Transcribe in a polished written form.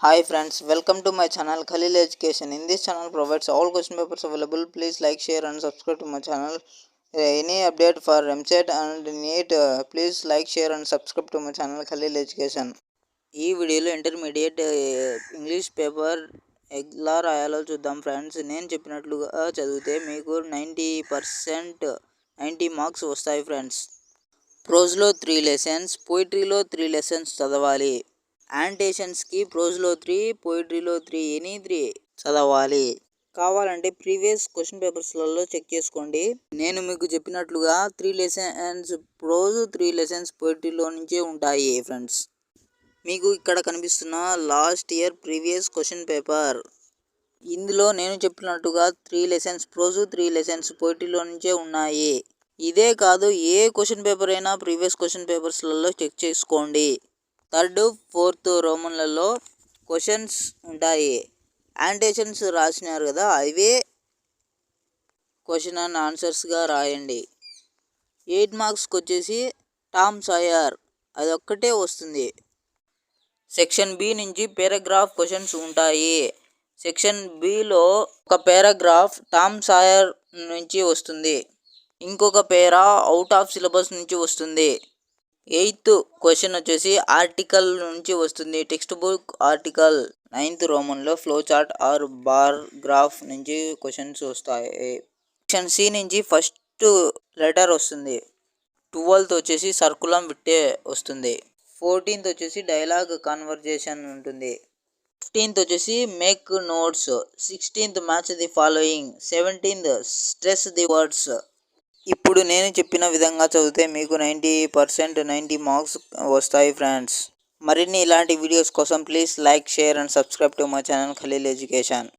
Hi friends, welcome to my channel Khalil Education. In this channel provides all question papers available. Please like, share and subscribe to my channel. Any update for MCET and NEET, please like, share and subscribe to my channel Khalil Education. ఈ వీడియోలో intermediate English paper ఎలా రాయాలో చూద్దాం friends. నేను చెప్పినట్లుగా చదివితే మీకు 90 marks వస్తాయి ఫ్రెండ్స్. ప్రోజ్లో 3 లెసన్స్, పోయిటరీలో 3 లెసన్స్ చదవాలి. యాంటేషన్స్కి ప్రోజ్లో 3, పోయిటరీలో 3, ఎనీ 3 చదవాలి. కావాలంటే ప్రీవియస్ క్వశ్చన్ పేపర్స్లలో చెక్ చేసుకోండి. నేను మీకు చెప్పినట్లుగా 3 లెసన్స్ ప్రోజ్, 3 లెసన్స్ పోయిటరీలో నుంచే ఉంటాయి ఫ్రెండ్స్. మీకు ఇక్కడ కనిపిస్తున్న last year previous question paper. ఇందులో నేను చెప్పినట్టుగా 3 లెసన్స్ ప్రోజ్, 3 లెసన్స్ పోయిటరీలో నుంచే ఉన్నాయి. ఇదే కాదు, ఏ క్వశ్చన్ పేపర్ అయినా ప్రీవియస్ క్వశ్చన్ పేపర్స్లలో చెక్ చేసుకోండి. 3rd, 4th రోమన్లలో క్వశ్చన్స్ ఉంటాయి. యాంటేషన్స్ రాసినారు కదా, అవే క్వశ్చన్ అండ్ ఆన్సర్స్గా రాయండి. 8 మార్క్స్కి వచ్చేసి టామ్ సాయర్ అదొక్కటే వస్తుంది. సెక్షన్ బి నుంచి పారాగ్రాఫ్ క్వశ్చన్స్ ఉంటాయి. సెక్షన్ బిలో ఒక పారాగ్రాఫ్ టామ్ సాయర్ నుంచి వస్తుంది, ఇంకొక పేరా అవుట్ ఆఫ్ సిలబస్ నుంచి వస్తుంది. 8th క్వశ్చన్ వచ్చేసి ఆర్టికల్ నుంచి వస్తుంది, టెక్స్ట్ బుక్ ఆర్టికల్. 9th రోమన్లో flow chart or bar graph నుంచి క్వశ్చన్స్ వస్తాయి. సెక్షన్ సి నుంచి ఫస్ట్ లెటర్ వస్తుంది. 12th వచ్చేసి సర్కులం విట్టే వస్తుంది. 14th వచ్చేసి డైలాగ్ కాన్వర్జేషన్ ఉంటుంది. 15th వచ్చేసి make notes. 16th match the following. 17th stress the words. ఇప్పుడు నేను చెప్పిన విధంగా చదివితే మీకు 90 మార్క్స్ వస్తాయి ఫ్రెండ్స్. మరిన్ని ఇలాంటి వీడియోస్ కోసం please like, share and subscribe to my channel Khalil education.